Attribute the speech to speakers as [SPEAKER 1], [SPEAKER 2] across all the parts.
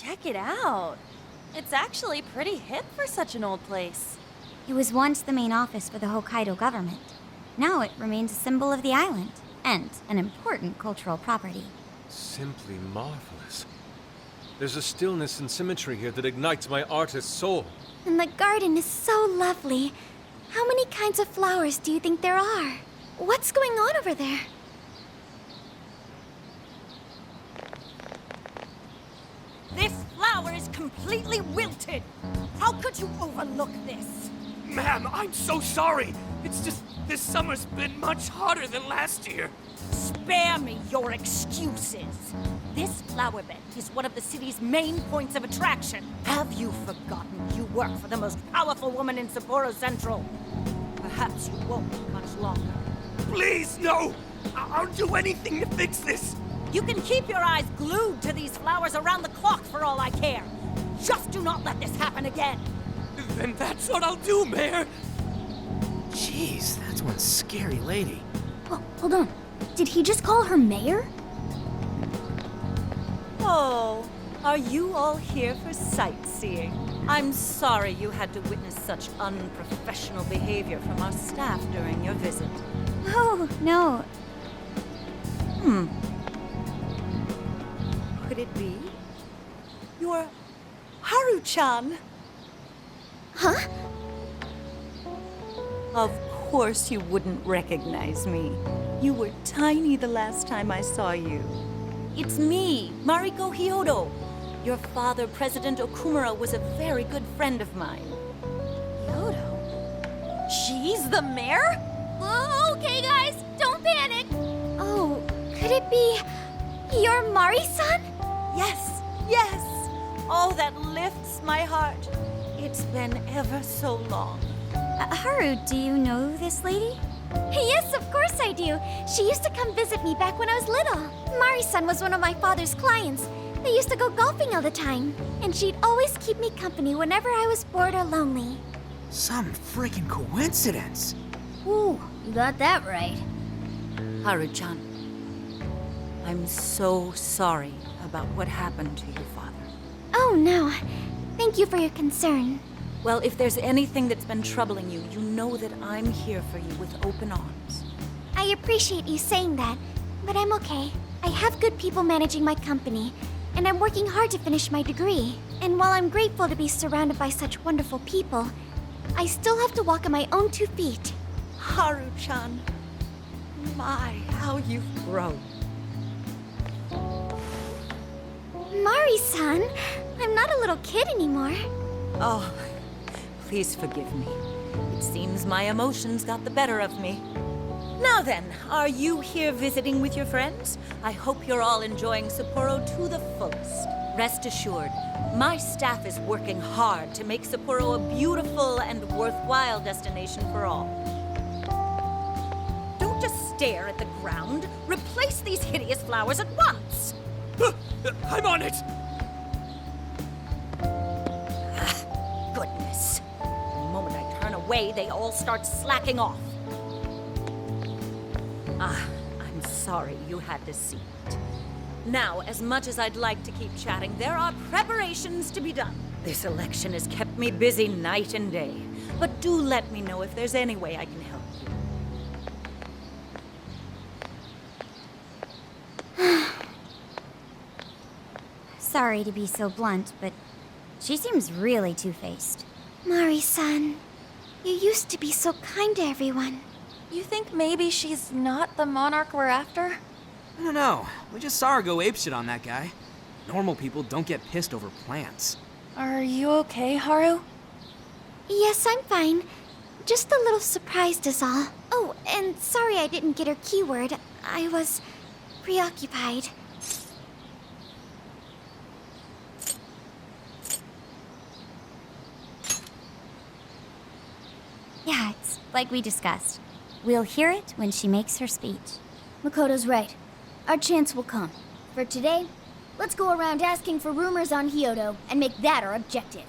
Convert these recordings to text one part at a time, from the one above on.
[SPEAKER 1] Check it out. It's actually pretty hip for such an old place.
[SPEAKER 2] It was once the main office for the Hokkaido government. Now it remains a symbol of the island, and an important cultural property.
[SPEAKER 3] Simply marvelous. There's a stillness and symmetry here that ignites my artist's soul.
[SPEAKER 2] And the garden is so lovely. How many kinds of flowers do you think there are? What's going on over there?
[SPEAKER 4] This flower is completely wilted. How could you overlook this?
[SPEAKER 5] Ma'am, I'm so sorry. It's just this summer's been much hotter than last year.
[SPEAKER 4] Spare me your excuses. This flower bed is one of the city's main points of attraction. Have you forgotten you work for the most powerful woman in Sapporo Central? Perhaps you won't be much longer.
[SPEAKER 5] Please, no! I'll do anything to fix this.
[SPEAKER 4] You can keep your eyes glued to these flowers around the clock for all I care. Just do not let this happen again.
[SPEAKER 5] Then that's what I'll do, Mayor.
[SPEAKER 6] Jeez, that's one scary lady.
[SPEAKER 2] Oh, hold on. Did he just call her mayor?
[SPEAKER 1] Oh, are you all here for sightseeing? I'm sorry you had to witness such unprofessional behavior from our staff during your visit.
[SPEAKER 2] Oh, no.
[SPEAKER 1] Could it be? You're Haru-chan.
[SPEAKER 2] Huh?
[SPEAKER 1] Of course you wouldn't recognize me. You were tiny the last time I saw you. It's me, Mariko Hyodo. Your father, President Okumura, was a very good friend of mine. Hyodo? She's the mayor?
[SPEAKER 2] Okay, guys, don't panic. Oh, could it be your Mari-san?
[SPEAKER 1] Yes, yes. Oh, that lifts my heart. It's been ever so long.
[SPEAKER 2] Haru, do you know this lady? Yes, of course I do. She used to come visit me back when I was little. Mari-san was one of my father's clients. They used to go golfing all the time, and she'd always keep me company whenever I was bored or lonely.
[SPEAKER 6] Some freaking coincidence.
[SPEAKER 2] Ooh, you got that right.
[SPEAKER 1] Haru-chan, I'm so sorry about what happened to your father.
[SPEAKER 2] Oh, no. Thank you for your concern.
[SPEAKER 1] Well, if there's anything that's been troubling you, you know that I'm here for you with open arms.
[SPEAKER 2] I appreciate you saying that, but I'm okay. I have good people managing my company, and I'm working hard to finish my degree. And while I'm grateful to be surrounded by such wonderful people, I still have to walk on my own 2 feet.
[SPEAKER 1] Haru-chan, my, how you've grown.
[SPEAKER 2] Mari-san, I'm not a little kid anymore.
[SPEAKER 1] Oh, please forgive me. It seems my emotions got the better of me. Now then, are you here visiting with your friends? I hope you're all enjoying Sapporo to the fullest. Rest assured, my staff is working hard to make Sapporo a beautiful and worthwhile destination for all. Don't just stare at the ground. Replace these hideous flowers at once.
[SPEAKER 5] I'm on it!
[SPEAKER 1] Goodness. The moment I turn away, they all start slacking off. I'm sorry you had to see it. Now, as much as I'd like to keep chatting, there are preparations to be done. This election has kept me busy night and day. But do let me know if there's any way I can help you.
[SPEAKER 2] Sorry to be so blunt, but she seems really two-faced. Mari-san, you used to be so kind to everyone.
[SPEAKER 1] You think maybe she's not the monarch we're after?
[SPEAKER 6] I don't know. We just saw her go apeshit on that guy. Normal people don't get pissed over plants.
[SPEAKER 1] Are you okay, Haru?
[SPEAKER 2] Yes, I'm fine. Just a little surprised is all. Oh, and sorry I didn't get her keyword. I was preoccupied. Yeah, it's like we discussed. We'll hear it when she makes her speech.
[SPEAKER 7] Makoto's right. Our chance will come. For today, let's go around asking for rumors on Hyodo and make that our objective.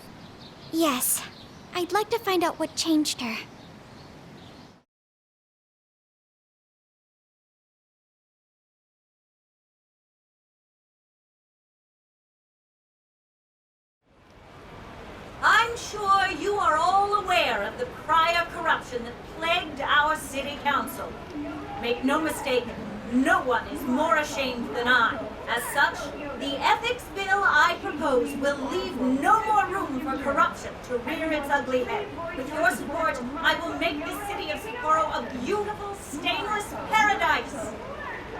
[SPEAKER 2] Yes, I'd like to find out what changed her.
[SPEAKER 1] sure you are all aware of the prior corruption that plagued our city council. Make no mistake, no one is more ashamed than I. As such, the ethics bill I propose will leave no more room for corruption to rear its ugly head. With your support, I will make this city of Sapporo a beautiful, stainless paradise.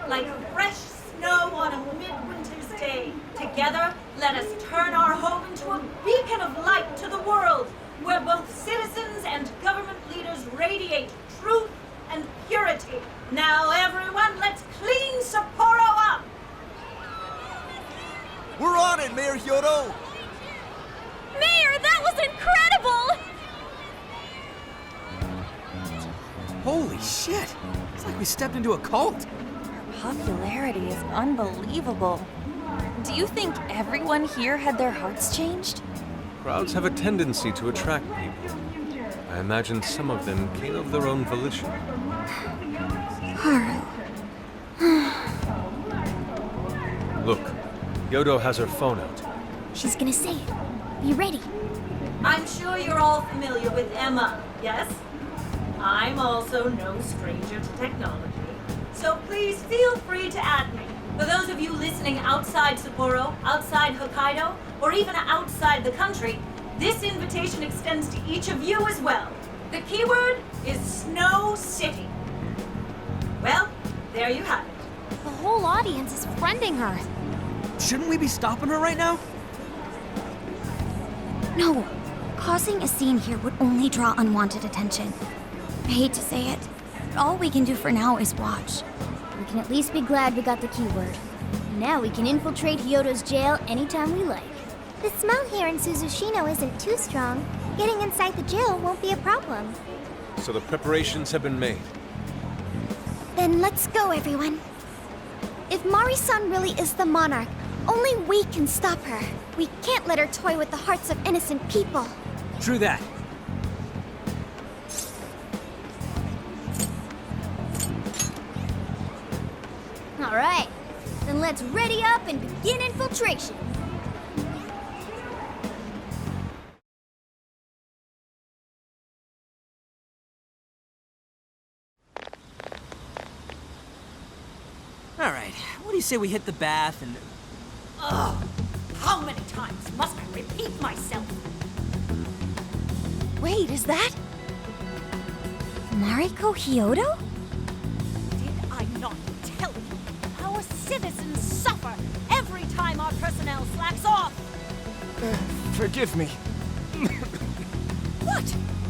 [SPEAKER 1] Like fresh snow on a midwinter's day. Together, let us turn our home into a beacon of light to the world, where both citizens and government leaders radiate truth and purity. Now everyone, let's clean Sapporo up!
[SPEAKER 8] We're on it, Mayor Hyodo!
[SPEAKER 2] Mayor, that was incredible!
[SPEAKER 6] Holy shit! It's like we stepped into a cult.
[SPEAKER 9] Popularity is unbelievable. Do you think everyone here had their hearts changed?
[SPEAKER 3] Crowds have a tendency to attract people. I imagine some of them came of their own volition.
[SPEAKER 2] Haru.
[SPEAKER 3] Look, Hyodo has her phone out.
[SPEAKER 7] She's gonna say it. Be ready.
[SPEAKER 1] I'm sure you're all familiar with Emma, yes? I'm also no stranger to technology, so please feel free to add me. For those of you listening outside Sapporo, outside Hokkaido, or even outside the country, this invitation extends to each of you as well. The keyword is Snow City. Well, there you have it.
[SPEAKER 2] The whole audience is friending her.
[SPEAKER 6] Shouldn't we be stopping her right now?
[SPEAKER 2] No. Causing a scene here would only draw unwanted attention. I hate to say it, but all we can do for now is watch.
[SPEAKER 7] We can at least be glad we got the keyword. Now we can infiltrate Hyodo's jail anytime we like.
[SPEAKER 2] The smell here in Suzushino isn't too strong. Getting inside the jail won't be a problem.
[SPEAKER 3] So the preparations have been made.
[SPEAKER 2] Then let's go, everyone. If Mari-san really is the Monarch, only we can stop her. We can't let her toy with the hearts of innocent people.
[SPEAKER 6] True that.
[SPEAKER 7] All right, then let's ready up and begin infiltration.
[SPEAKER 6] All right, what do you say we hit the bath and...
[SPEAKER 4] Ugh! How many times must I repeat myself?
[SPEAKER 2] Wait, is that... Mariko Hyodo?
[SPEAKER 4] Did I not tell you? Our citizens suffer every time our personnel slacks off!
[SPEAKER 8] Forgive me.
[SPEAKER 4] What?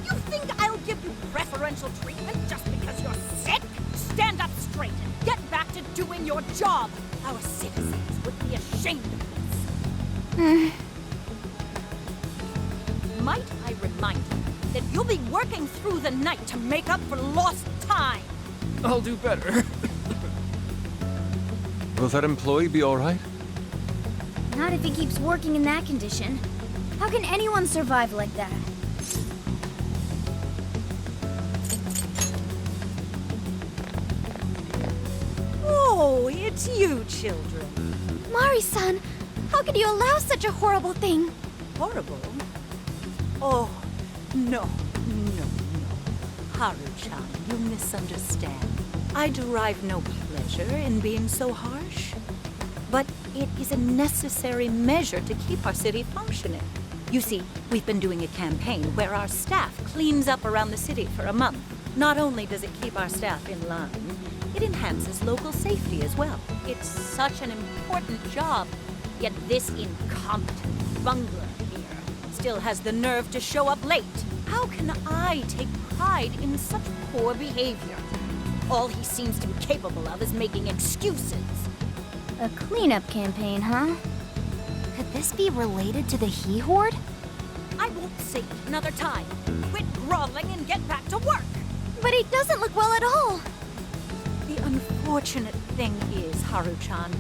[SPEAKER 4] You think I'll give you preferential treatment just because you're sick? Stand up straight and get back to doing your job! Our citizens would be ashamed of this. Might I remind you that you'll be working through the night to make up for lost time?
[SPEAKER 8] I'll do better.
[SPEAKER 3] Will that employee be all right?
[SPEAKER 7] Not if he keeps working in that condition. How can anyone survive like that?
[SPEAKER 4] Oh, it's you children.
[SPEAKER 2] Mari-san, how could you allow such a horrible thing?
[SPEAKER 4] Horrible? Oh, no. Haru-chan, you misunderstand. I derive no pleasure in being so harsh. But it is a necessary measure to keep our city functioning. You see, we've been doing a campaign where our staff cleans up around the city for a month. Not only does it keep our staff in line, it enhances local safety as well. It's such an important job, yet this incompetent bungler here still has the nerve to show up late. How can I take pride in such poor behavior? All he seems to be capable of is making excuses.
[SPEAKER 7] A cleanup campaign, huh?
[SPEAKER 2] Could this be related to the He-Horde?
[SPEAKER 4] I won't say it another time. Quit groveling and get back to work.
[SPEAKER 2] But he doesn't look well at all.
[SPEAKER 4] The unfortunate thing is, Haru-chan,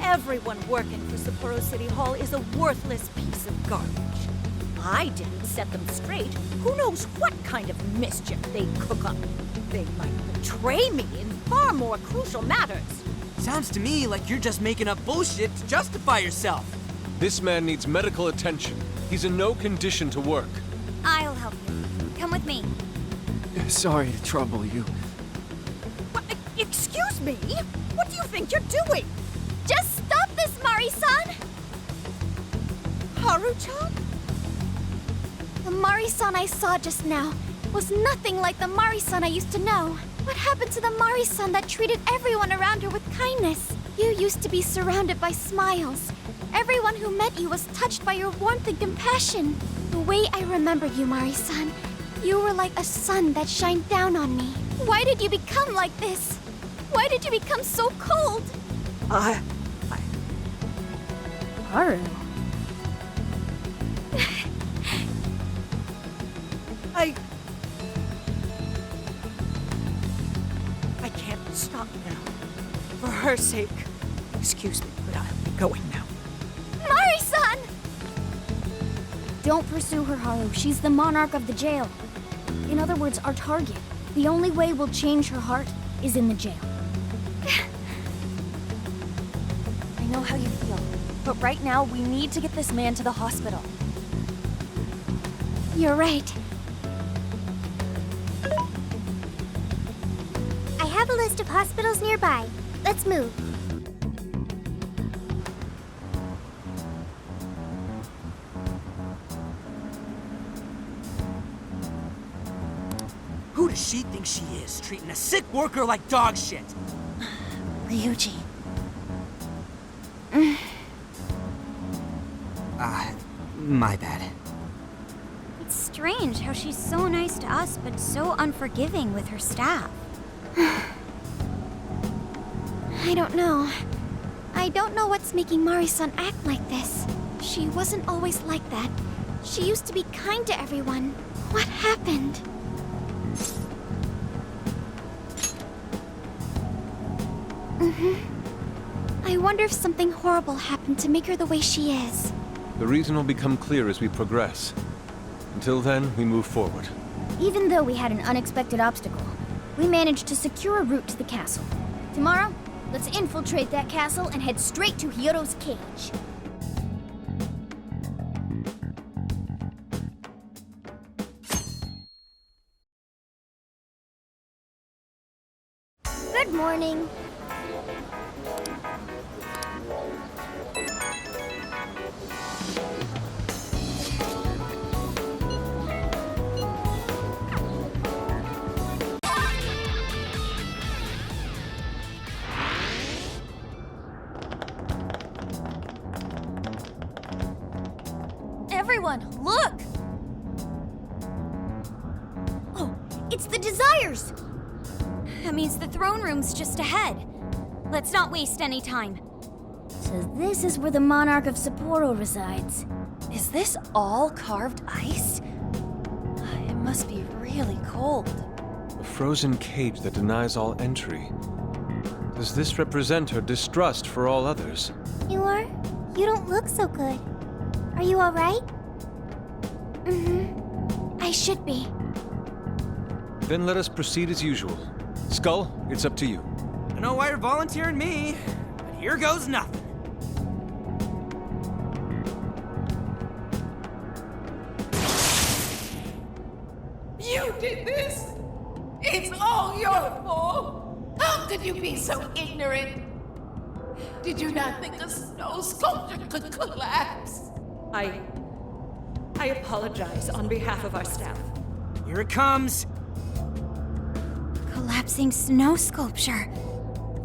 [SPEAKER 4] everyone working for Sapporo City Hall is a worthless piece of garbage. I didn't set them straight. Who knows what kind of mischief they'd cook up? They might betray me in far more crucial matters.
[SPEAKER 6] Sounds to me like you're just making up bullshit to justify yourself.
[SPEAKER 3] This man needs medical attention. He's in no condition to work.
[SPEAKER 2] I'll help you. Come with me.
[SPEAKER 8] Sorry to trouble you.
[SPEAKER 4] What, excuse me? What do you think you're doing?
[SPEAKER 2] Just stop this, Mari-san!
[SPEAKER 4] Haru-chan?
[SPEAKER 2] The Mari-san I saw just now was nothing like the Mari-san I used to know. What happened to the Mari-san that treated everyone around her with kindness? You used to be surrounded by smiles. Everyone who met you was touched by your warmth and compassion. The way I remember you, Mari-san, you were like a sun that shined down on me. Why did you become like this? Why did you become so cold?
[SPEAKER 1] Haru.
[SPEAKER 4] I can't stop now. For her sake. Excuse me, but I'll be going now.
[SPEAKER 2] Mari-san!
[SPEAKER 7] Don't pursue her, Haru. She's the monarch of the jail. In other words, our target. The only way we'll change her heart is in the jail.
[SPEAKER 9] I know how you feel, but right now we need to get this man to the hospital.
[SPEAKER 2] You're right.
[SPEAKER 7] I have a list of hospitals nearby. Let's move.
[SPEAKER 6] Who does she think she is, treating a sick worker like dog shit?
[SPEAKER 9] Ryuji.
[SPEAKER 6] My bad.
[SPEAKER 2] It's strange how she's so nice to us, but so unforgiving with her staff. I don't know. I don't know what's making Mari-san act like this. She wasn't always like that. She used to be kind to everyone. What happened? I wonder if something horrible happened to make her the way she is.
[SPEAKER 3] The reason will become clear as we progress. Until then, we move forward.
[SPEAKER 7] Even though we had an unexpected obstacle, we managed to secure a route to the castle. Tomorrow, let's infiltrate that castle and head straight to Hyodo's cage. Good morning.
[SPEAKER 9] Everyone, look!
[SPEAKER 7] Oh, it's the Desires!
[SPEAKER 2] That means the throne room's just ahead. Let's not waste any time.
[SPEAKER 7] So this is where the Monarch of Sapporo resides.
[SPEAKER 9] Is this all carved ice? It must be really cold.
[SPEAKER 3] A frozen cage that denies all entry. Does this represent her distrust for all others?
[SPEAKER 2] You don't look so good. Are you alright? I should be.
[SPEAKER 3] Then let us proceed as usual. Skull, it's up to you.
[SPEAKER 6] I don't know why you're volunteering me, but here goes nothing.
[SPEAKER 10] You did this! It's all your fault! How could you be so ignorant? Did you not think a snow sculpture could collapse?
[SPEAKER 1] I apologize on behalf of our staff.
[SPEAKER 6] Here it comes.
[SPEAKER 2] Collapsing snow sculpture.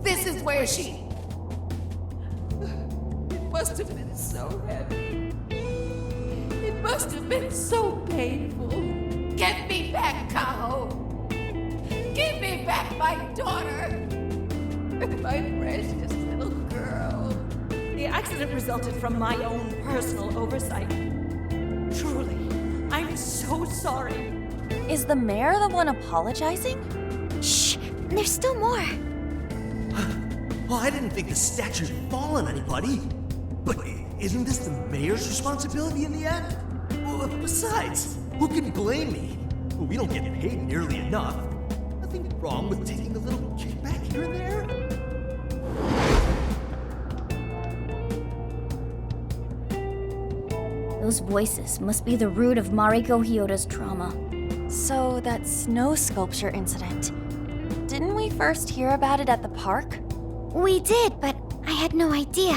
[SPEAKER 10] This is where she... It must have been so heavy. It must have been so painful. Get me back, Kaho! Give me back my daughter! My precious little girl.
[SPEAKER 1] The accident resulted from my own personal oversight. Truly, I'm so sorry.
[SPEAKER 9] Is the mayor the one apologizing?
[SPEAKER 2] Shh! There's still more.
[SPEAKER 11] Well, I didn't think the statue'd fall on anybody. But isn't this the mayor's responsibility in the end? Well, besides, who can blame me? Well, we don't get paid nearly enough. Nothing wrong with taking a little kickback here and there.
[SPEAKER 7] Those voices must be the root of Mariko Hyodo's trauma.
[SPEAKER 9] So, that snow sculpture incident. Didn't we first hear about it at the park?
[SPEAKER 2] We did, but I had no idea.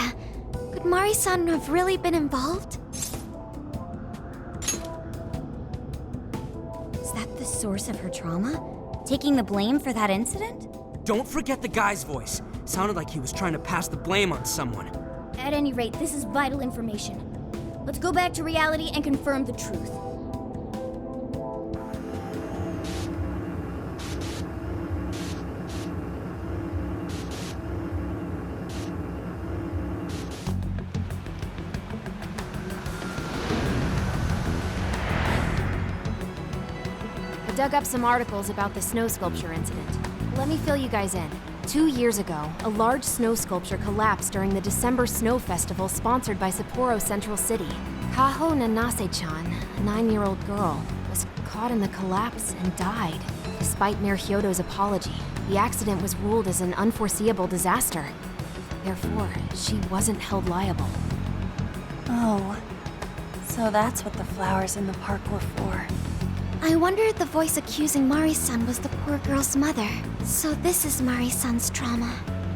[SPEAKER 2] Could Mari-san have really been involved?
[SPEAKER 7] Is that the source of her trauma? Taking the blame for that incident?
[SPEAKER 6] Don't forget the guy's voice. Sounded like he was trying to pass the blame on someone.
[SPEAKER 7] At any rate, this is vital information. Let's go back to reality and confirm the truth.
[SPEAKER 12] I dug up some articles about the snow sculpture incident. Let me fill you guys in. 2 years ago, a large snow sculpture collapsed during the December Snow Festival sponsored by Sapporo Central City. Kaho Nanase-chan, a 9-year-old girl, was caught in the collapse and died. Despite Mayor Hyodo's apology, the accident was ruled as an unforeseeable disaster. Therefore, she wasn't held liable.
[SPEAKER 9] Oh, so that's what the flowers in the park were for.
[SPEAKER 2] I wonder if the voice accusing Mari-san was the poor girl's mother. So this is Mari-san's trauma.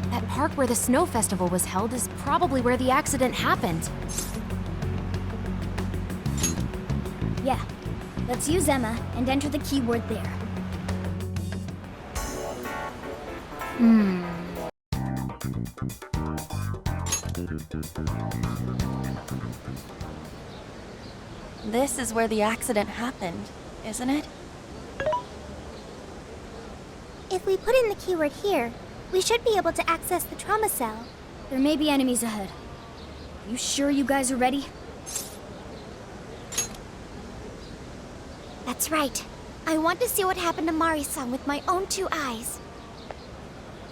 [SPEAKER 12] That park where the snow festival was held is probably where the accident happened.
[SPEAKER 7] Yeah. Let's use Emma and enter the keyword there.
[SPEAKER 9] This is where the accident happened, isn't it?
[SPEAKER 2] If we put in the keyword here, we should be able to access the trauma cell.
[SPEAKER 7] There may be enemies ahead. You sure you guys are ready?
[SPEAKER 2] That's right. I want to see what happened to Mari-san with my own 2 eyes.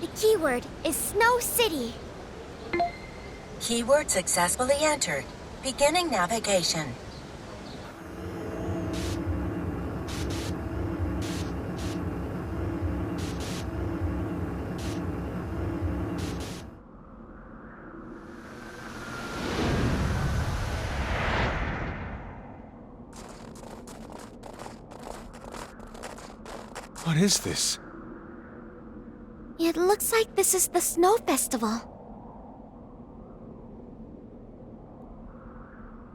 [SPEAKER 2] The keyword is Snow City.
[SPEAKER 1] Keyword successfully entered. Beginning navigation.
[SPEAKER 3] What is this?
[SPEAKER 2] It looks like this is the Snow Festival.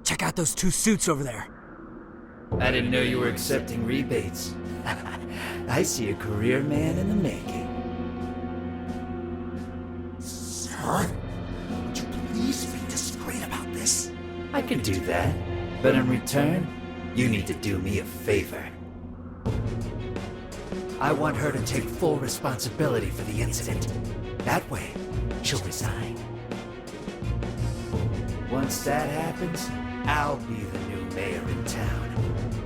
[SPEAKER 6] Check out those 2 suits over there.
[SPEAKER 13] I didn't know you were accepting rebates. I see a career man in the making.
[SPEAKER 11] Sir, would you please be discreet about this?
[SPEAKER 13] I can do that, but in return, you need to do me a favor. I want her to take full responsibility for the incident. That way, she'll resign. Once that happens, I'll be the new mayor in town,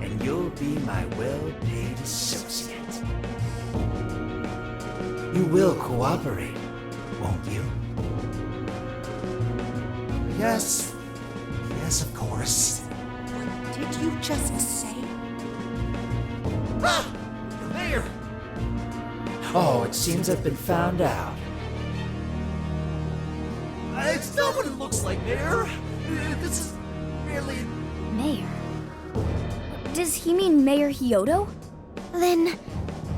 [SPEAKER 13] and you'll be my well-paid associate. You will cooperate, won't you?
[SPEAKER 11] Yes. Yes, of course.
[SPEAKER 1] What did you just say?
[SPEAKER 11] Ah! The mayor!
[SPEAKER 13] Oh, it seems I've been found out.
[SPEAKER 11] It's not what it looks like, Mayor. This is merely...
[SPEAKER 7] Mayor? Does he mean Mayor Hyodo?
[SPEAKER 2] Then,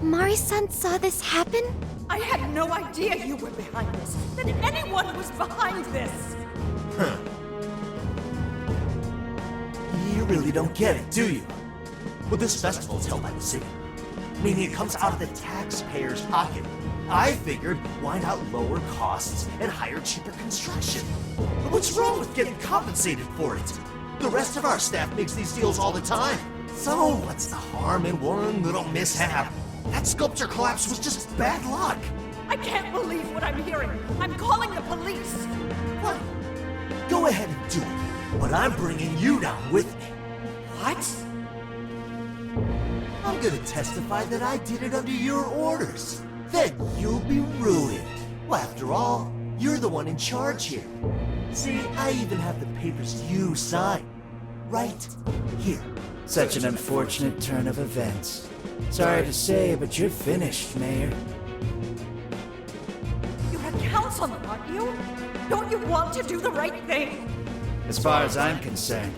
[SPEAKER 2] Mari-san saw this happen?
[SPEAKER 4] I had no idea you were behind this, that anyone was behind this.
[SPEAKER 11] Huh. You really don't get it, do you? Well, this festival is held by the city, meaning it comes out of the taxpayer's pocket. I figured, why not lower costs and hire cheaper construction? But what's wrong with getting compensated for it? The rest of our staff makes these deals all the time. So what's the harm in one little mishap? That sculpture collapse was just bad luck.
[SPEAKER 4] I can't believe what I'm hearing. I'm calling the police.
[SPEAKER 11] What? Go ahead and do it, but I'm bringing you down with me.
[SPEAKER 4] What?
[SPEAKER 11] I'm gonna testify that I did it under your orders. Then you'll be ruined. Well, after all, you're the one in charge here. See, I even have the papers you signed. Right here.
[SPEAKER 13] Such an unfortunate turn of events. Sorry to say, but you're finished, Mayor.
[SPEAKER 4] You're a councilman, aren't you? Don't you want to do the right thing?
[SPEAKER 13] As far as I'm concerned,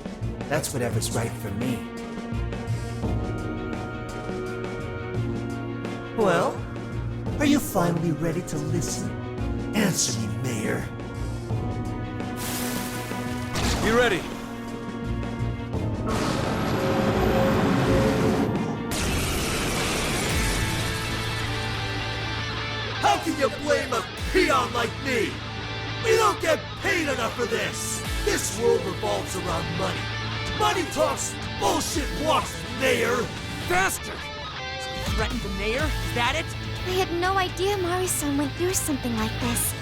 [SPEAKER 13] That's whatever's right for me. Well, are you finally ready to listen? Answer me, Mayor.
[SPEAKER 3] Be ready.
[SPEAKER 11] How can you blame a peon like me? We don't get paid enough for this! This world revolves around money. Money talks, bullshit walks, Mayor!
[SPEAKER 6] Bastard! So he threatened the mayor? Is that it?
[SPEAKER 2] I had no idea Mari-san went through something like this.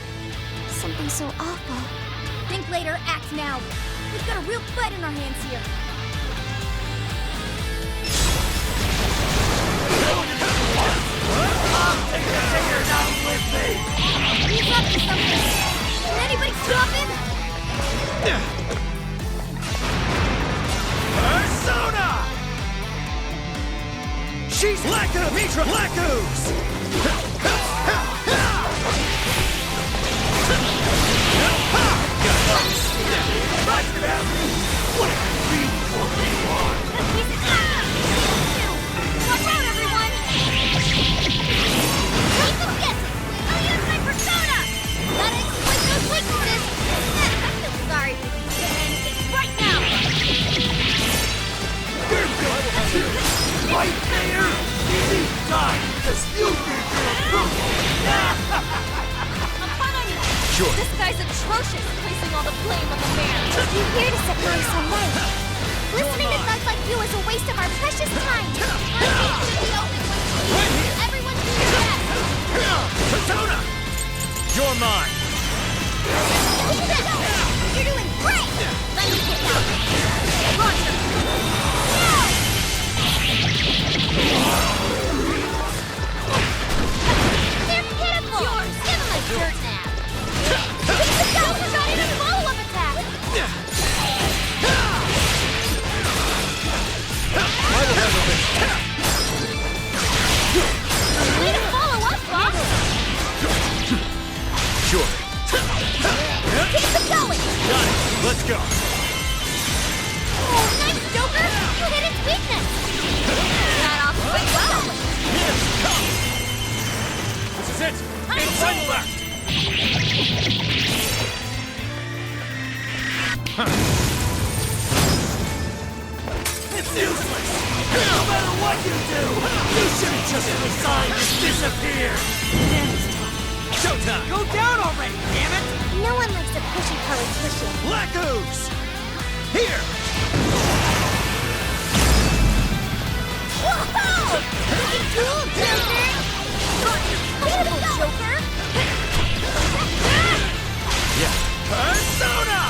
[SPEAKER 2] Something so awful.
[SPEAKER 7] Think later, act now. We've got a real fight in our hands here.
[SPEAKER 11] I'll take the mayor down with me!
[SPEAKER 7] He's up to something. Can anybody stop him?
[SPEAKER 11] Persona! She's Laku! Mitra Lakus! What a creep woman you are!
[SPEAKER 2] Watch out, everyone! Keep them guessing! I'll use my persona! Gotta exploit those weaknesses! I feel sorry for these shenanigans right now!
[SPEAKER 11] You're good! Right there! Easy time! Because you need your approval!
[SPEAKER 9] Sure. This guy's atrocious, placing all the blame on the mayor.
[SPEAKER 2] You're here to set Mari-san right. Listening to thugs like you is a waste of our precious time. Our gates should be open once we everyone do your best.
[SPEAKER 11] Persona!
[SPEAKER 3] You're mine.
[SPEAKER 2] You're doing great. Let me get out. Launch him. They're pitiful. Give them a dirt nap. He's got in a follow-up attack. Way to follow up, boss.
[SPEAKER 3] Sure.
[SPEAKER 2] Keep it going.
[SPEAKER 3] Got it. Let's go.
[SPEAKER 2] Oh, nice, Joker. You hit its weakness. Got off quite well.
[SPEAKER 3] This is it. Inside left.
[SPEAKER 11] It's useless! No matter what you do, you shouldn't just resign and disappear!
[SPEAKER 3] Showtime!
[SPEAKER 6] Go down already, damn it!
[SPEAKER 2] No one likes a pushy politician.
[SPEAKER 11] Lakus! Here!
[SPEAKER 2] Whoa! Looking cool, Joker! Beautiful, Joker!
[SPEAKER 3] Yeah.
[SPEAKER 11] Persona!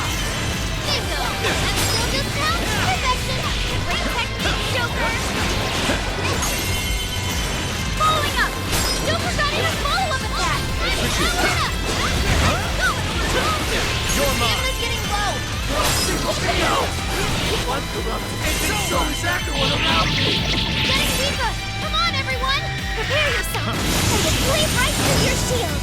[SPEAKER 2] Bingo! I'm still just now? Perfection! Great technique, Joker! Following up! Joker got in a follow-up attack!
[SPEAKER 3] You're mine.
[SPEAKER 2] Stamina's getting low!
[SPEAKER 11] No! One corrupt and so is everyone around me!
[SPEAKER 2] Getting deeper! Come on, everyone! Prepare yourself! And just cleave right through your shield!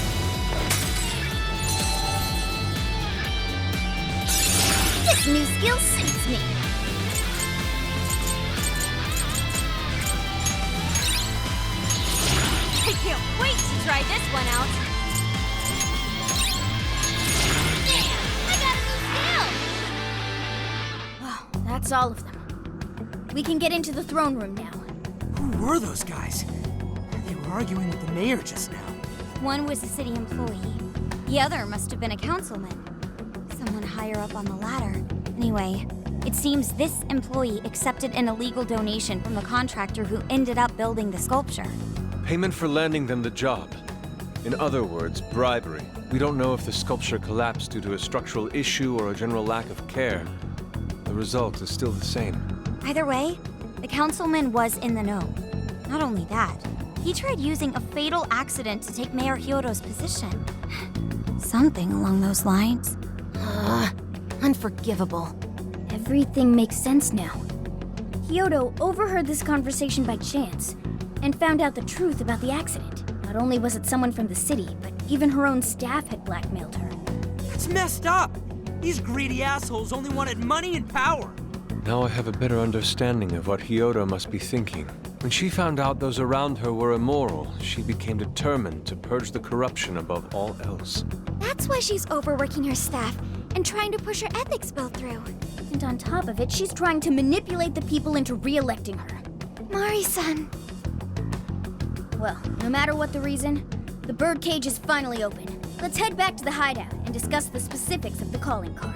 [SPEAKER 2] This new skill suits me!
[SPEAKER 9] I can't wait to try this one out.
[SPEAKER 2] Damn! I got a new skill!
[SPEAKER 7] Well, that's all of them. We can get into the throne room now.
[SPEAKER 6] Who were those guys? They were arguing with the mayor just now.
[SPEAKER 2] One was a city employee. The other must have been a councilman. Someone higher up on the ladder. Anyway, it seems this employee accepted an illegal donation from the contractor who ended up building the sculpture.
[SPEAKER 3] Payment for landing them the job. In other words, bribery. We don't know if the sculpture collapsed due to a structural issue or a general lack of care. The result is still the same.
[SPEAKER 2] Either way, the councilman was in the know. Not only that, he tried using a fatal accident to take Mayor Hyodo's position. Something along those lines. Unforgivable.
[SPEAKER 7] Everything makes sense now. Hyodo overheard this conversation by chance and found out the truth about the accident. Not only was it someone from the city, but even her own staff had blackmailed her.
[SPEAKER 6] That's messed up! These greedy assholes only wanted money and power.
[SPEAKER 3] Now I have a better understanding of what Hyodo must be thinking. When she found out those around her were immoral, she became determined to purge the corruption above all else.
[SPEAKER 2] That's why she's overworking her staff and trying to push her ethics bill through.
[SPEAKER 7] And on top of it, she's trying to manipulate the people into re-electing her.
[SPEAKER 2] Mari-san.
[SPEAKER 7] Well, no matter what the reason, the birdcage is finally open. Let's head back to the hideout and discuss the specifics of the calling card.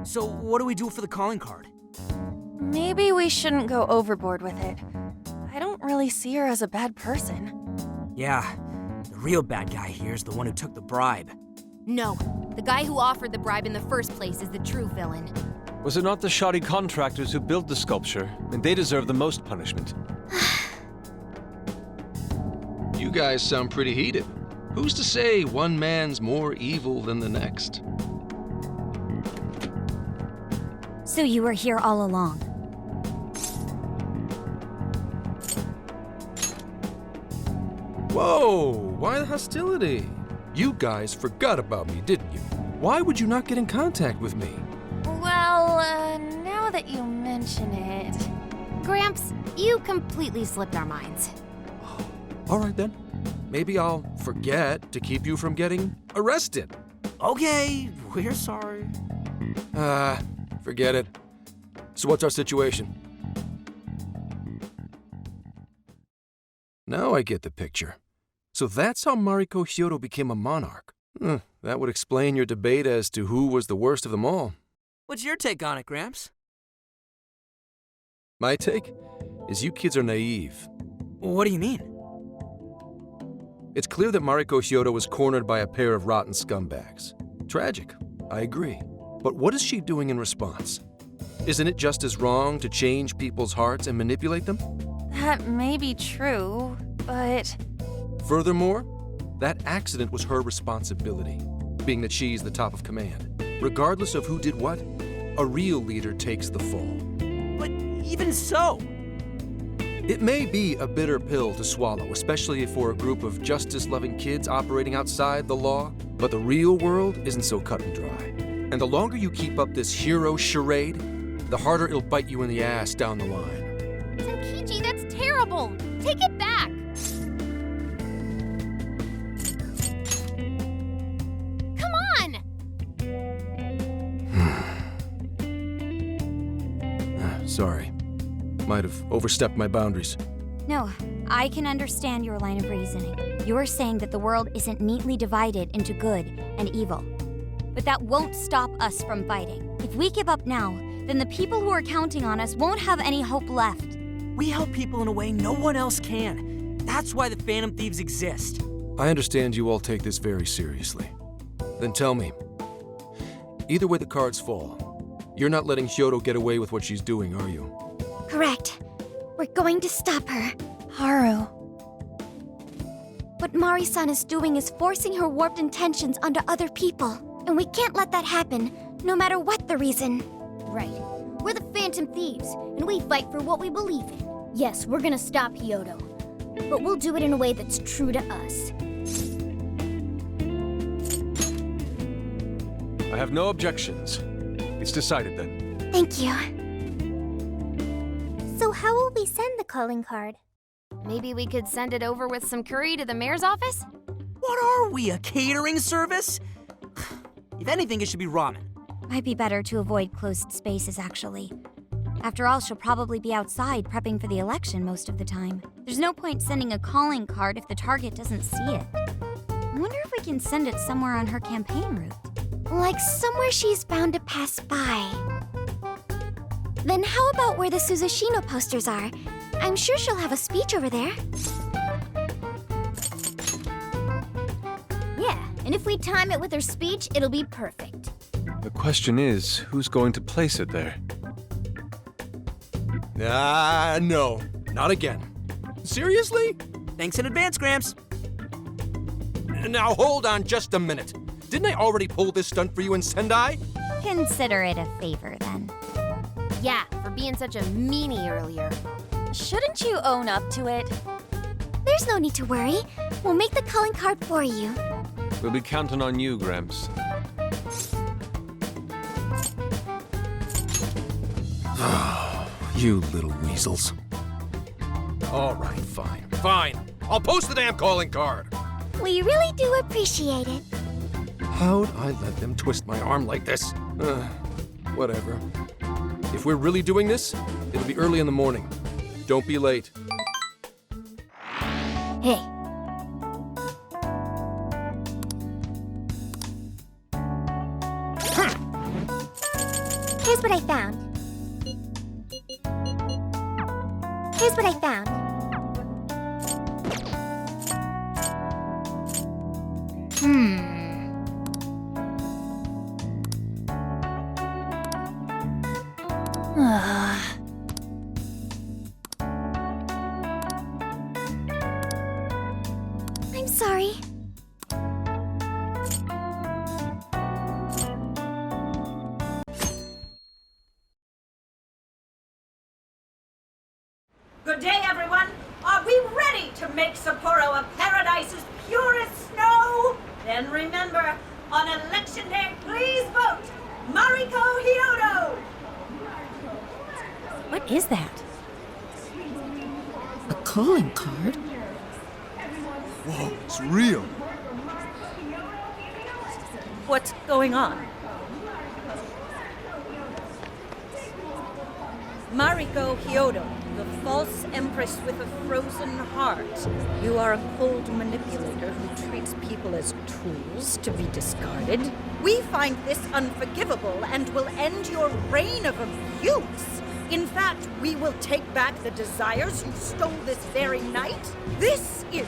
[SPEAKER 6] So, what do we do for the calling card?
[SPEAKER 9] Maybe we shouldn't go overboard with it. I don't really see her as a bad person.
[SPEAKER 6] Yeah, the real bad guy here is the one who took the bribe.
[SPEAKER 12] No, the guy who offered the bribe in the first place is the true villain.
[SPEAKER 3] Was it not the shoddy contractors who built the sculpture? And they deserve the most punishment.
[SPEAKER 14] You guys sound pretty heated. Who's to say one man's more evil than the next?
[SPEAKER 1] So you were here all along.
[SPEAKER 15] Whoa, why the hostility? You guys forgot about me, didn't you? Why would you not get in contact with me?
[SPEAKER 12] Well, now that you mention it... Gramps, you completely slipped our minds.
[SPEAKER 15] All right then. Maybe I'll forget to keep you from getting arrested.
[SPEAKER 6] Okay, we're sorry.
[SPEAKER 15] Forget it. So what's our situation? Now I get the picture. So that's how Mariko Hyodo became a monarch. That would explain your debate as to who was the worst of them all.
[SPEAKER 6] What's your take on it, Gramps?
[SPEAKER 15] My take is you kids are naive.
[SPEAKER 6] What do you mean?
[SPEAKER 15] It's clear that Mariko Hyodo was cornered by a pair of rotten scumbags. Tragic, I agree. But what is she doing in response? Isn't it just as wrong to change people's hearts and manipulate them?
[SPEAKER 9] That may be true, but...
[SPEAKER 15] Furthermore, that accident was her responsibility, being that she's the top of command. Regardless of who did what, a real leader takes the fall.
[SPEAKER 6] But even so...
[SPEAKER 15] It may be a bitter pill to swallow, especially for a group of justice-loving kids operating outside the law, but the real world isn't so cut and dry. And the longer you keep up this hero charade, the harder it'll bite you in the ass down the line.
[SPEAKER 12] Zenkichi, that's terrible! Take it back! Come
[SPEAKER 15] on! Sorry. Might have overstepped my boundaries.
[SPEAKER 1] No, I can understand your line of reasoning. You're saying that the world isn't neatly divided into good and evil. But that won't stop us from fighting. If we give up now, then the people who are counting on us won't have any hope left.
[SPEAKER 6] We help people in a way no one else can. That's why the Phantom Thieves exist.
[SPEAKER 15] I understand you all take this very seriously. Then tell me, either way the cards fall, you're not letting Hyodo get away with what she's doing, are you?
[SPEAKER 2] Correct. We're going to stop her.
[SPEAKER 9] Haru.
[SPEAKER 2] What Mari-san is doing is forcing her warped intentions onto other people. And we can't let that happen, no matter what the reason.
[SPEAKER 7] Right. We're the Phantom Thieves, and we fight for what we believe in. Yes, we're gonna stop Hyodo, but we'll do it in a way that's true to us.
[SPEAKER 3] I have no objections. It's decided then.
[SPEAKER 2] Thank you.
[SPEAKER 16] So how will we send the calling card?
[SPEAKER 12] Maybe we could send it over with some curry to the mayor's office?
[SPEAKER 6] What are we, a catering service? If anything, it should be ramen.
[SPEAKER 1] Might be better to avoid closed spaces, actually. After all, she'll probably be outside prepping for the election most of the time. There's no point sending a calling card if the target doesn't see it. I wonder if we can send it somewhere on her campaign route.
[SPEAKER 2] Like somewhere she's bound to pass by. Then how about where the Suzushino posters are? I'm sure she'll have a speech over there.
[SPEAKER 7] Yeah, and if we time it with her speech, it'll be perfect.
[SPEAKER 3] The question is, who's going to place it there?
[SPEAKER 15] No. Not again. Seriously?
[SPEAKER 6] Thanks in advance, Gramps.
[SPEAKER 15] Now hold on just a minute. Didn't I already pull this stunt for you in Sendai?
[SPEAKER 1] Consider it a favor, then.
[SPEAKER 12] Yeah, for being such a meanie earlier.
[SPEAKER 9] Shouldn't you own up to it?
[SPEAKER 2] There's no need to worry. We'll make the calling card for you.
[SPEAKER 3] We'll be counting on you, Gramps.
[SPEAKER 15] You little weasels. All right, fine. Fine. I'll post the damn calling card.
[SPEAKER 2] We really do appreciate it.
[SPEAKER 15] How'd I let them twist my arm like this? Whatever. If we're really doing this, it'll be early in the morning. Don't be late.
[SPEAKER 7] Hey.
[SPEAKER 2] Here's what I found. Here's what I found. I'm sorry.
[SPEAKER 4] Good day, everyone. Are we ready to make Sapporo a paradise as pure as snow? Then remember, on election day, please vote Mariko Hyodo!
[SPEAKER 9] What is that?
[SPEAKER 10] A calling card?
[SPEAKER 8] Whoa, it's real.
[SPEAKER 1] What's going on? Mariko Hyodo, the false empress with a frozen heart. You are a cold manipulator who treats people as tools to be discarded. We find this unforgivable and will end your reign of abuse. In fact, we will take back the desires you stole this very night. This is...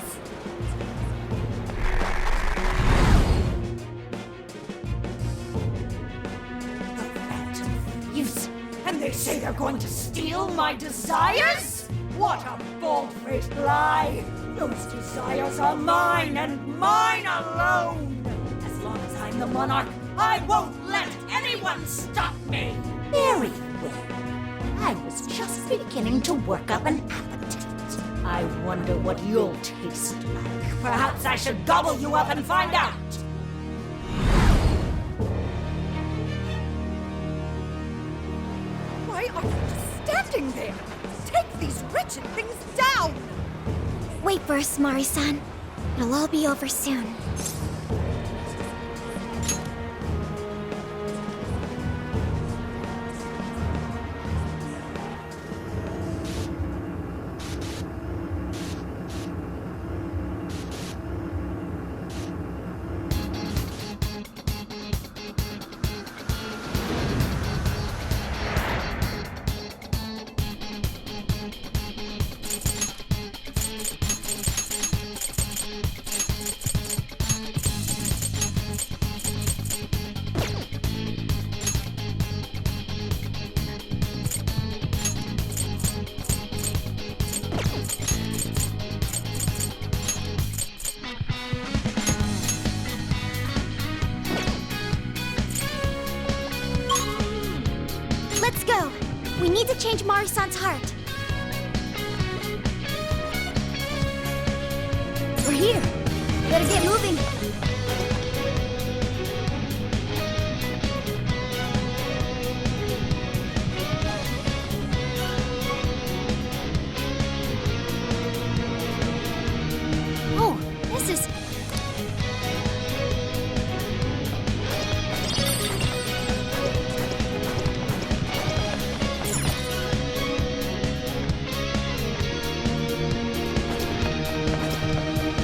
[SPEAKER 4] The Phantom Thieves? And they say they're going to steal my desires? What a bald-faced lie! Those desires are mine and mine alone! As long as I'm the Monarch, I won't let anyone stop me! Very well. I was just beginning to work up an appetite. I wonder what you'll taste like. Perhaps I should gobble you up and find out!
[SPEAKER 1] Why are you just standing there? Take these wretched things down!
[SPEAKER 2] Wait for us, Mari-san. It'll all be over soon. Let's go! We need to change Mari-san's heart.
[SPEAKER 7] We're here. Better get moving.
[SPEAKER 2] Oh, this is...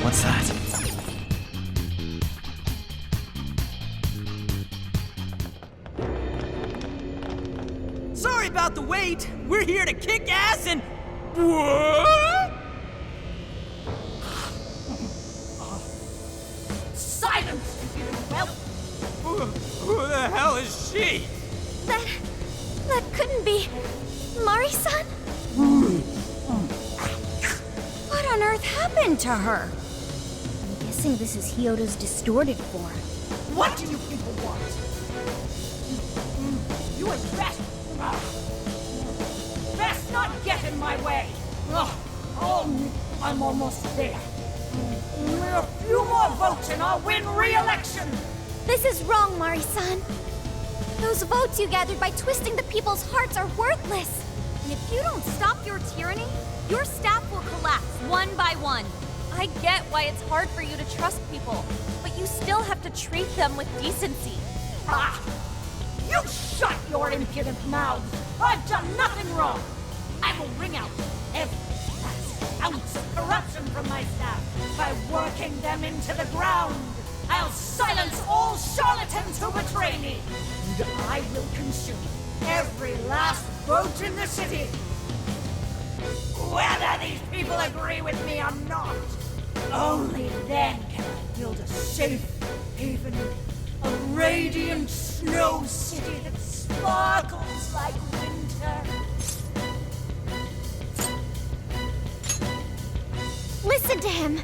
[SPEAKER 8] What's that?
[SPEAKER 6] Sorry about the wait. We're here to kick ass and... What?
[SPEAKER 4] Silence, you whelp!
[SPEAKER 6] Who the hell is she?
[SPEAKER 2] That couldn't be... Mari-san?
[SPEAKER 7] What on earth happened to her? I'm guessing this is Hyodo's distorted form.
[SPEAKER 4] What do you people want? You address... Oh, I'm almost there. A few more votes and I'll win re-election!
[SPEAKER 2] This is wrong, Mari-san. Those votes you gathered by twisting the people's hearts are worthless.
[SPEAKER 9] And if you don't stop your tyranny, your staff will collapse one by one. I get why it's hard for you to trust people, but you still have to treat them with decency.
[SPEAKER 4] Ah! You shut your impudent mouths! I've done nothing wrong! I will wring out every last ounce of corruption from my staff by working them into the ground! I'll silence all charlatans who betray me! And I will consume every last vote in the city! Whether these people agree with me or not! Only then can I build a safe haven, a radiant snow city that sparkles like winter.
[SPEAKER 2] Listen to him.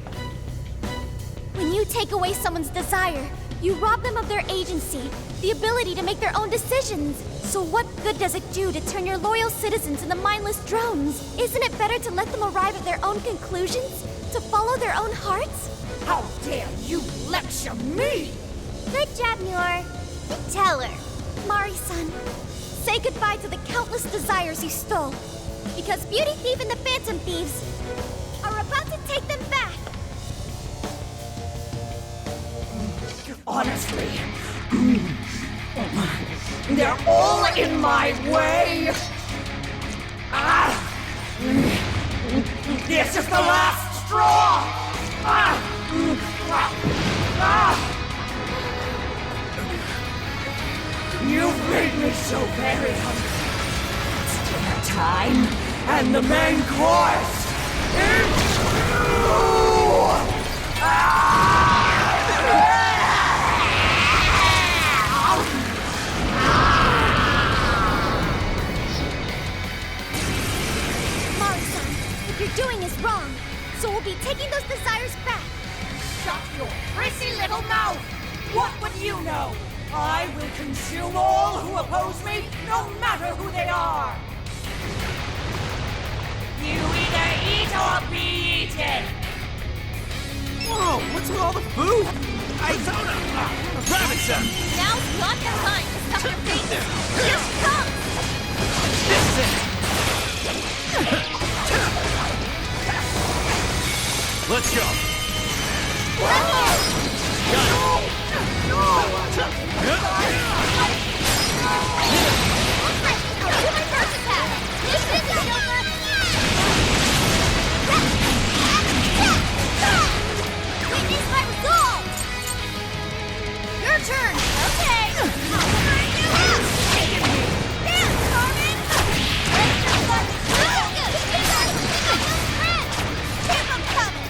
[SPEAKER 2] When you take away someone's desire, you rob them of their agency, the ability to make their own decisions. So what good does it do to turn your loyal citizens into mindless drones? Isn't it better to let them arrive at their own conclusions? To follow their own hearts?
[SPEAKER 4] How dare you lecture me!
[SPEAKER 2] Good job, Muir. You tell her. Mari-san, say goodbye to the countless desires you stole. Because Beauty Thief and the Phantom Thieves are about to take them back.
[SPEAKER 4] Honestly, they're all in my way! This is the last straw! You've made me so very hungry. It's dinner time, and the main course is you!
[SPEAKER 2] Mari-san, what you're doing is wrong. So we'll be taking those desires back.
[SPEAKER 4] Shut your prissy little mouth! What would you know? I will consume all who oppose me, no matter who they are! You either eat or be eaten!
[SPEAKER 6] Whoa, what's with all the food? Arizona! Rabbit some!
[SPEAKER 9] Now's not the time to stuff your face there! Just come!
[SPEAKER 6] This is it! Let's go!
[SPEAKER 2] Witness my resolve! Your turn! Okay! Dance, Carmen! Keep 'em coming!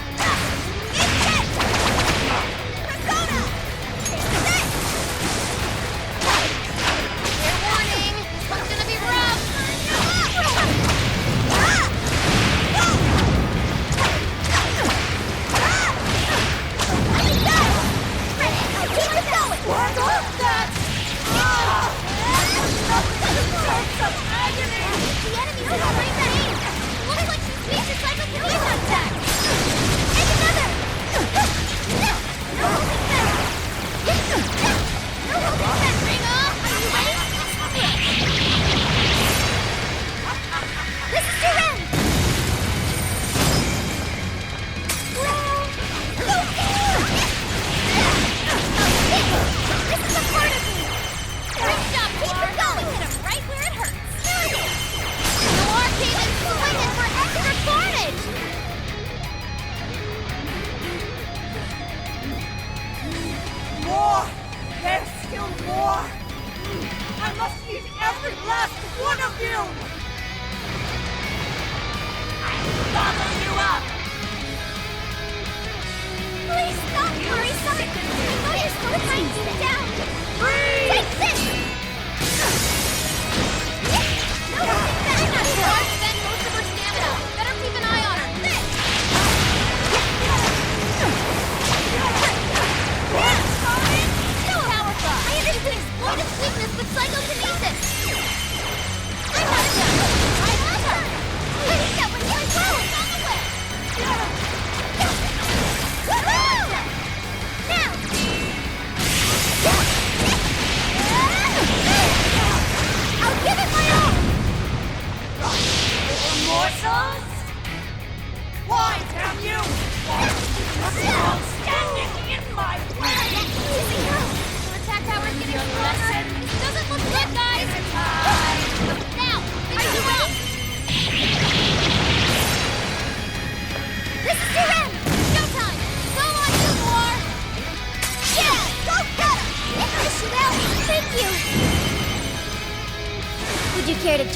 [SPEAKER 2] Get Persona! Fair warning! This one's gonna be rough!
[SPEAKER 4] More! There's still more! I must eat every last one of you! I'll gobble you up!
[SPEAKER 2] Please stop, Mariko! I know you're still trying to get down!
[SPEAKER 4] Freeze!
[SPEAKER 2] Take this! No, I'm not sure! Spend most of her stamina! Better keep an eye on her! This! So powerful! I understand exploitive weakness with psychokinesis! I'm not done! I love her! Please, that was so close!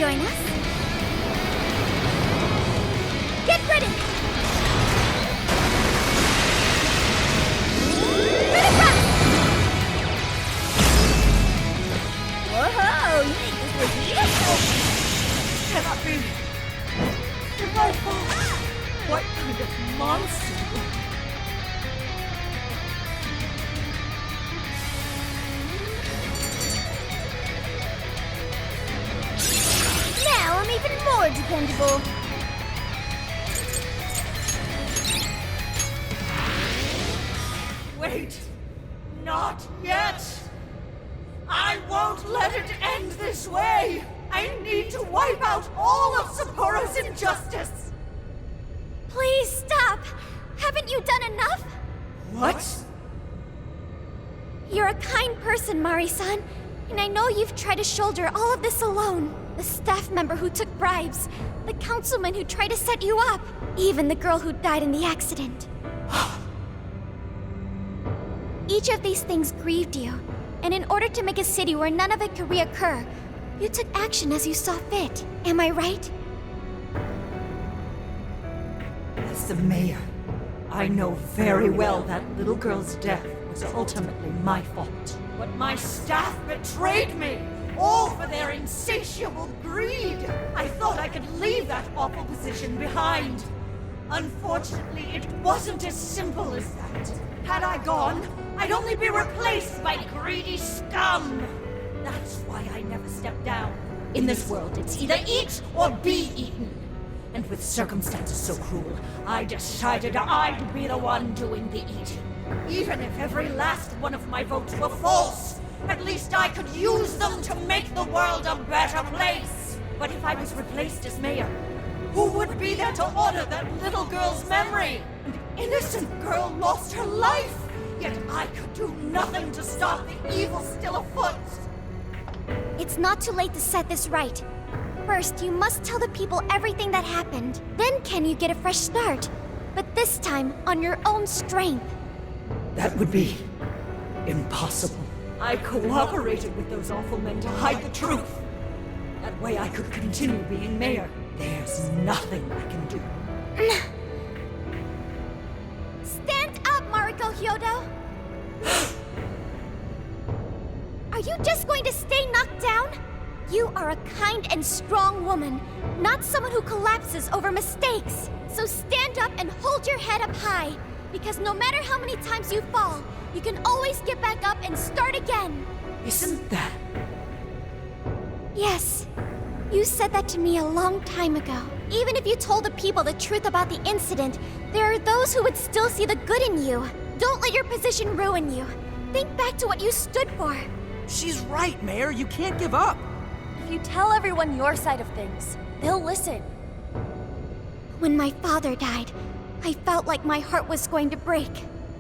[SPEAKER 2] join us? Get ready!
[SPEAKER 7] Whoa, you think this was easy?
[SPEAKER 4] Cannot be. It's my fault. What kind of monster?
[SPEAKER 7] Now I'm even more dependable.
[SPEAKER 4] Wait. Not yet. I won't let it end this way. I need to wipe out all of Sapporo's injustice.
[SPEAKER 2] Please stop! Haven't you done enough?
[SPEAKER 4] What?
[SPEAKER 2] You're a kind person, Mari-san, and I know you've tried to shoulder all of this alone. The staff member who took bribes, the councilman who tried to set you up, even the girl who died in the accident. Each of these things grieved you, and in order to make a city where none of it could reoccur, you took action as you saw fit. Am I right?
[SPEAKER 4] As the mayor, I know very well that little girl's death was ultimately my fault. But my staff betrayed me, all for their insatiable greed. I thought I could leave that awful position behind. Unfortunately, it wasn't as simple as that. Had I gone, I'd only be replaced by greedy scum. That's why I never stepped down. In this world, it's either eat or be eaten. And with circumstances so cruel, I decided I'd be the one doing the eating. Even if every last one of my votes were false, at least I could use them to make the world a better place. But if I was replaced as mayor, who would be there to honor that little girl's memory? An innocent girl lost her life, yet I could do nothing to stop the evil still afoot.
[SPEAKER 2] It's not too late to set this right. First, you must tell the people everything that happened. Then can you get a fresh start? But this time, on your own strength.
[SPEAKER 4] That would be impossible. I cooperated with those awful men to hide the truth. That way I could continue being mayor. There's nothing I can do.
[SPEAKER 2] Stand up, Mariko Hyodo! Are you just going to stay knocked down? You are a kind and strong woman, not someone who collapses over mistakes. So stand up and hold your head up high, because no matter how many times you fall, you can always get back up and start again.
[SPEAKER 4] Isn't that...
[SPEAKER 2] Yes. You said that to me a long time ago. Even if you told the people the truth about the incident, there are those who would still see the good in you. Don't let your position ruin you. Think back to what you stood for.
[SPEAKER 6] She's right, Mayor. You can't give up.
[SPEAKER 9] If you tell everyone your side of things, they'll listen.
[SPEAKER 2] When my father died, I felt like my heart was going to break.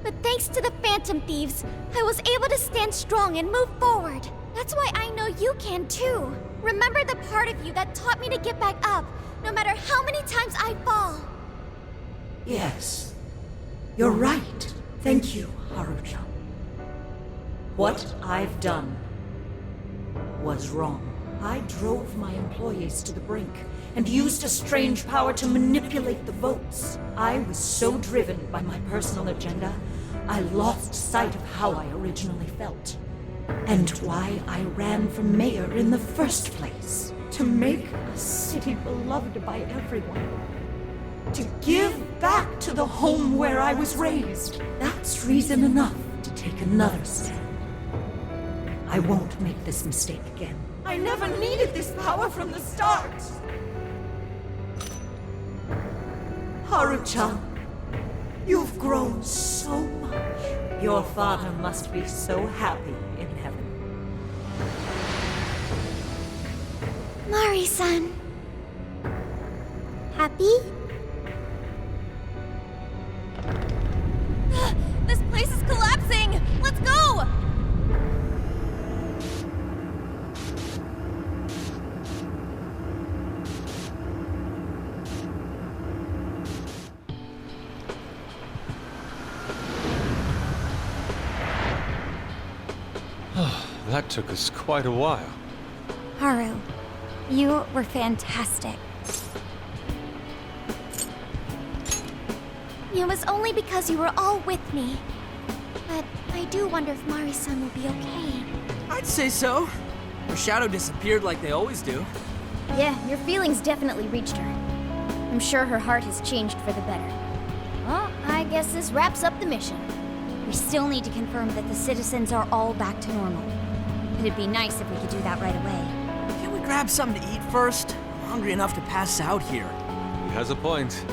[SPEAKER 2] But thanks to the Phantom Thieves, I was able to stand strong and move forward. That's why I know you can too. Remember the part of you that taught me to get back up, no matter how many times I fall.
[SPEAKER 4] Yes. You're right. Thank you, Haru-chan. What I've done was wrong. I drove my employees to the brink and used a strange power to manipulate the votes. I was so driven by my personal agenda, I lost sight of how I originally felt. And why I ran for mayor in the first place. To make a city beloved by everyone. To give back to the home where I was raised. That's reason enough to take another step. I won't make this mistake again. I never needed this power from the start. Haru-chan, you've grown so much. Your father must be so happy in heaven.
[SPEAKER 2] Mari-san. Happy?
[SPEAKER 9] This place is collapsing! Let's go!
[SPEAKER 3] That took us quite a while.
[SPEAKER 2] Haru, You were fantastic. It was only because you were all with me. But I do wonder if Mari-san will be okay.
[SPEAKER 6] I'd say so. Her shadow disappeared like they always do.
[SPEAKER 7] Yeah, your feelings definitely reached her. I'm sure her heart has changed for the better. Well, I guess this wraps up the mission. We still need to confirm that the citizens are all back to normal. It'd be nice if we could do that right away.
[SPEAKER 6] Can't we grab something to eat first? I'm hungry enough to pass out here.
[SPEAKER 3] He has a point.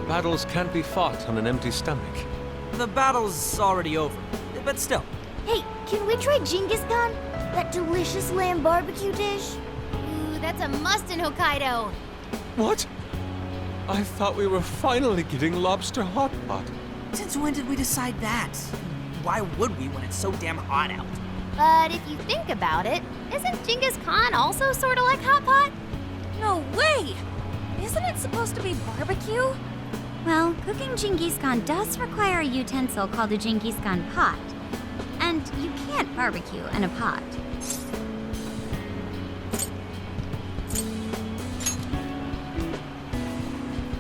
[SPEAKER 3] Battles can't be fought on an empty stomach.
[SPEAKER 6] The battle's already over, but still.
[SPEAKER 16] Hey, can we try Genghis Khan? That delicious lamb barbecue dish?
[SPEAKER 2] Ooh, that's a must in Hokkaido.
[SPEAKER 3] What? I thought we were finally getting lobster hot pot.
[SPEAKER 6] Since when did we decide that? Why would we when it's so damn hot out?
[SPEAKER 2] But if you think about it, isn't Genghis Khan also sort of like hot pot?
[SPEAKER 9] No way! Isn't it supposed to be barbecue?
[SPEAKER 2] Well, cooking Genghis Khan does require a utensil called a Genghis Khan pot. And you can't barbecue in a pot.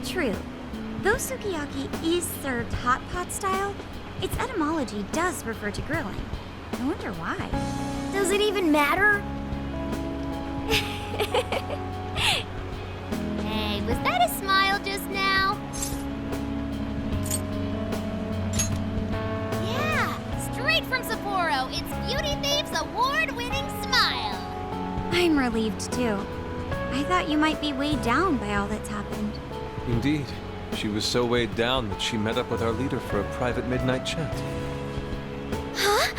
[SPEAKER 2] True. Though sukiyaki is served hot pot style, its etymology does refer to grilling. I wonder why.
[SPEAKER 16] Does it even matter?
[SPEAKER 2] Hey, was that a smile just now? Yeah, straight from Sapporo, it's Beauty Thief's award-winning smile.
[SPEAKER 7] I'm relieved too. I thought you might be weighed down by all that's happened.
[SPEAKER 3] Indeed. She was so weighed down that she met up with our leader for a private midnight chat.
[SPEAKER 16] Huh?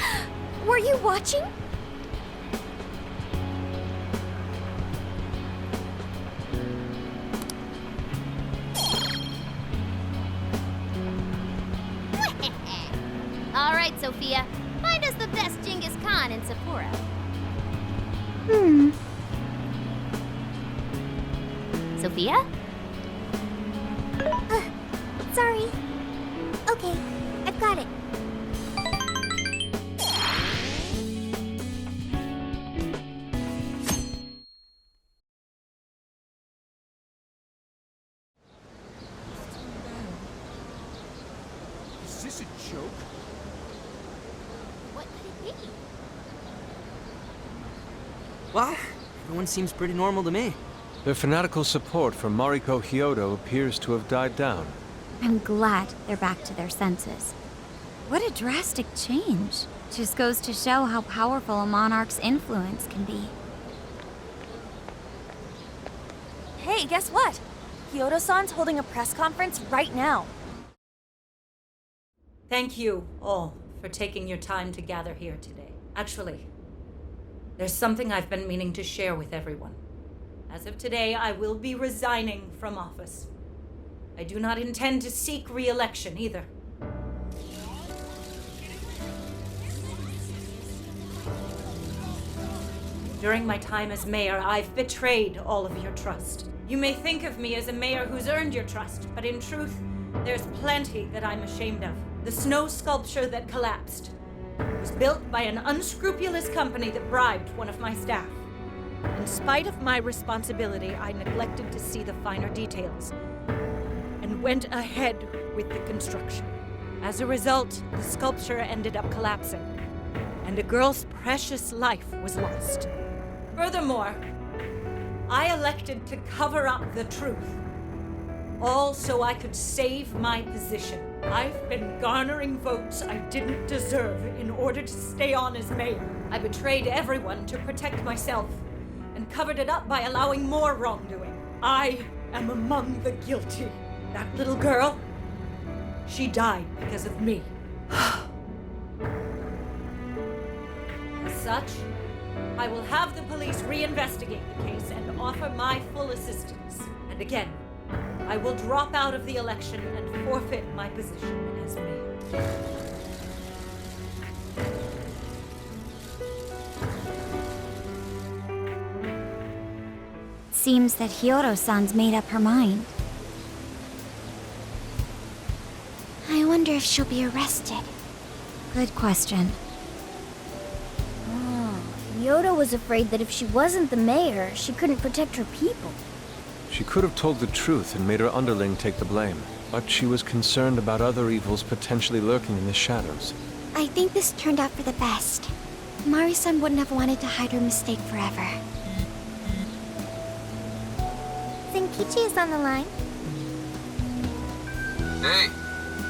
[SPEAKER 16] Were you watching?
[SPEAKER 2] All right, Sophia, find us the best Genghis Khan in Sapporo. Sophia?
[SPEAKER 16] Sorry. Okay, I've got it.
[SPEAKER 8] Is this a joke?
[SPEAKER 2] What could it be?
[SPEAKER 6] Well, everyone seems pretty normal to me.
[SPEAKER 3] Their fanatical support for Mariko Hyodo appears to have died down.
[SPEAKER 2] I'm glad they're back to their senses. What a drastic change. Just goes to show how powerful a monarch's influence can be.
[SPEAKER 9] Hey, guess what? Hyodo-san's holding a press conference right now.
[SPEAKER 1] Thank you all for taking your time to gather here today. Actually, there's something I've been meaning to share with everyone. As of today, I will be resigning from office. I do not intend to seek re-election either. During my time as mayor, I've betrayed all of your trust. You may think of me as a mayor who's earned your trust, but in truth, there's plenty that I'm ashamed of. The snow sculpture that collapsed was built by an unscrupulous company that bribed one of my staff. In spite of my responsibility, I neglected to see the finer details and went ahead with the construction. As a result, the sculpture ended up collapsing, and a girl's precious life was lost. Furthermore, I elected to cover up the truth, all so I could save my position. I've been garnering votes I didn't deserve in order to stay on as mayor. I betrayed everyone to protect myself, and covered it up by allowing more wrongdoing. I am among the guilty. That little girl, she died because of me. As such, I will have the police reinvestigate the case and offer my full assistance. And again, I will drop out of the election and forfeit my position as mayor.
[SPEAKER 2] Seems that Hyodo-san's made up her mind. I wonder if she'll be arrested. Good question.
[SPEAKER 7] Oh, Kyoto was afraid that if she wasn't the mayor, she couldn't protect her people.
[SPEAKER 3] She could have told the truth and made her underling take the blame, but she was concerned about other evils potentially lurking in the shadows.
[SPEAKER 2] I think this turned out for the best. Mari-san wouldn't have wanted to hide her mistake forever. Zenkichi is on the line.
[SPEAKER 15] Hey,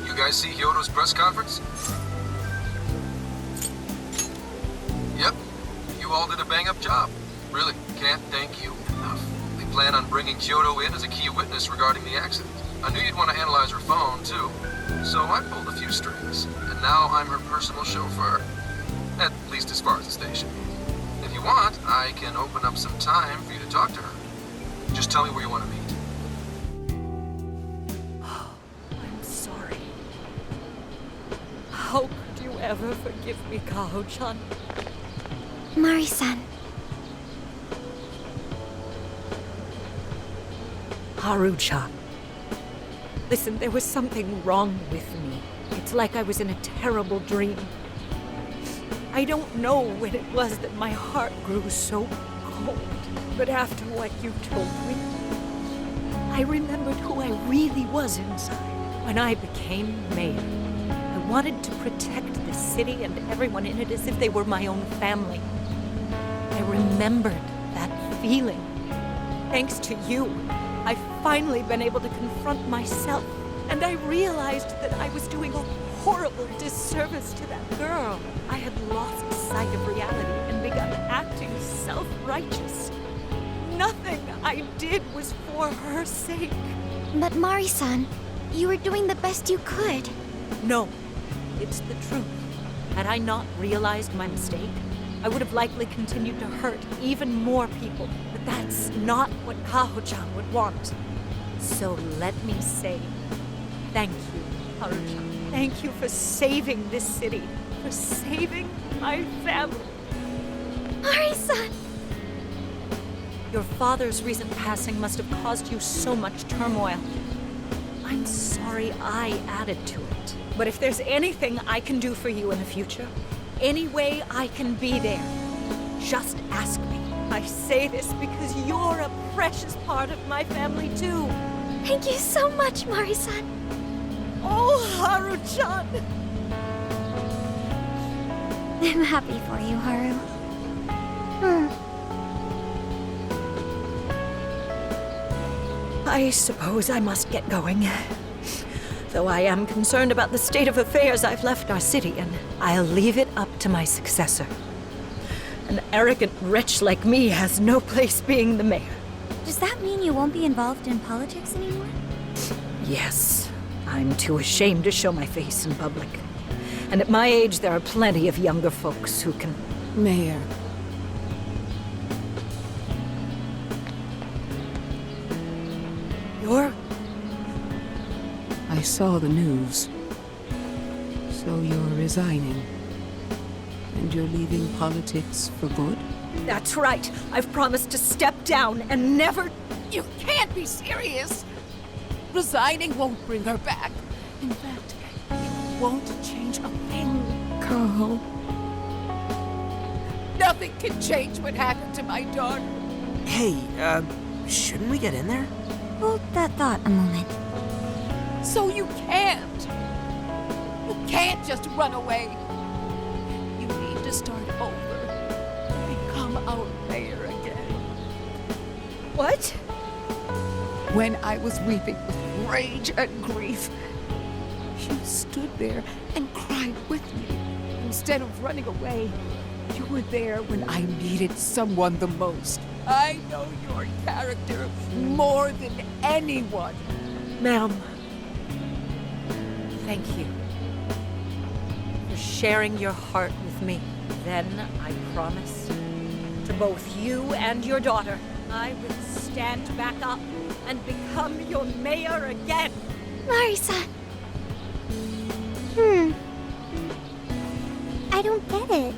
[SPEAKER 15] you guys see Hyodo's press conference? Yep, you all did a bang-up job. Really, can't thank you enough. They plan on bringing Kyoto in as a key witness regarding the accident. I knew you'd want to analyze her phone, too. So I pulled a few strings, and now I'm her personal chauffeur. At least as far as the station. If you want, I can open up some time for you to talk to her. Just tell me where you want to meet.
[SPEAKER 1] I'm sorry. How could you ever forgive me, Kaho-chan?
[SPEAKER 2] Mari-san.
[SPEAKER 1] Haru-chan. Listen, there was something wrong with me. It's like I was in a terrible dream. I don't know when it was that my heart grew so cold, but after what you told me, I remembered who I really was inside. When I became mayor, I wanted to protect the city and everyone in it as if they were my own family. I remembered that feeling. Thanks to you, I've finally been able to confront myself, and I realized that I was doing a horrible disservice to that girl. I had lost sight of reality and begun acting self-righteous. Nothing I did was for her sake.
[SPEAKER 2] But Mari-san, you were doing the best you could.
[SPEAKER 1] No, it's the truth. Had I not realized my mistake, I would have likely continued to hurt even more people. But that's not what Kaho-chan would want. So let me say, thank you, Haru-chan. Thank you for saving this city, for saving my family.
[SPEAKER 2] Mari-san!
[SPEAKER 1] Your father's recent passing must have caused you so much turmoil. I'm sorry I added to it. But if there's anything I can do for you in the future, any way I can be there, just ask me. I say this because you're a precious part of my family too.
[SPEAKER 2] Thank you so much, Mari-san.
[SPEAKER 1] Oh, Haru-chan!
[SPEAKER 2] I'm happy for you, Haru.
[SPEAKER 1] I suppose I must get going. Though I am concerned about the state of affairs, I've left our city, and I'll leave it up to my successor. An arrogant wretch like me has no place being the mayor.
[SPEAKER 7] Does that mean you won't be involved in politics anymore?
[SPEAKER 1] Yes. I'm too ashamed to show my face in public. And at my age, there are plenty of younger folks who can...
[SPEAKER 10] Mayor.
[SPEAKER 1] You're...
[SPEAKER 10] I saw the news. So you're resigning. And you're leaving politics for good?
[SPEAKER 1] That's right. I've promised to step down and never...
[SPEAKER 10] You can't be serious! Resigning won't bring her back. In fact, it won't change a thing, Kaho. Nothing can change what happened to my daughter.
[SPEAKER 6] Hey, shouldn't we get in there?
[SPEAKER 7] Hold that thought a moment.
[SPEAKER 10] So you can't. You can't just run away. You need to start over and become our mayor again.
[SPEAKER 1] What?
[SPEAKER 10] When I was weeping with rage and grief, you stood there and cried with me. Instead of running away, you were there when I needed someone the most. I know your character more than anyone.
[SPEAKER 1] Ma'am, thank you for sharing your heart with me. Then I promise to both you and your daughter, I will stand back up and become your mayor again.
[SPEAKER 2] Mari-san. I don't get it.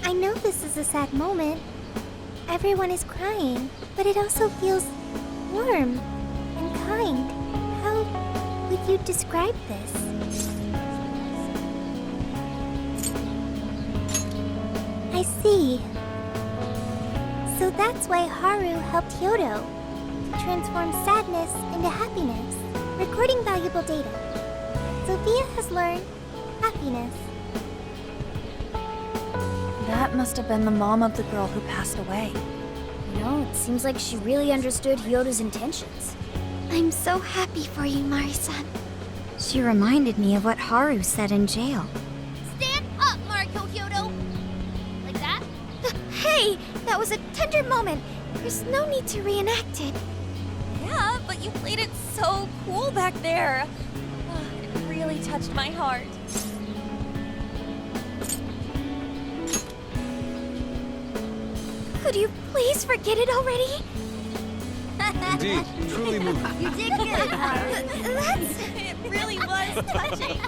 [SPEAKER 2] I know this is a sad moment. Everyone is crying, but it also feels warm and kind. How would you describe this?
[SPEAKER 16] I see. So that's why Haru helped Hyodo to transform sadness into happiness, recording valuable data. Sophia has learned happiness.
[SPEAKER 9] That must have been the mom of the girl who passed away.
[SPEAKER 7] You know, it seems like she really understood Hyodo's intentions.
[SPEAKER 2] I'm so happy for you, Mari-san. She reminded me of what Haru said in jail.
[SPEAKER 16] Stand up, Mariko Hyodo! Like that?
[SPEAKER 2] Hey! That was a tender moment. There's no need to reenact it.
[SPEAKER 9] Yeah, but you played it so cool back there. It really touched my heart.
[SPEAKER 2] Could you please forget it already?
[SPEAKER 3] Indeed, truly moving.
[SPEAKER 16] You did good, Haru.
[SPEAKER 2] That's...
[SPEAKER 9] It really was touching.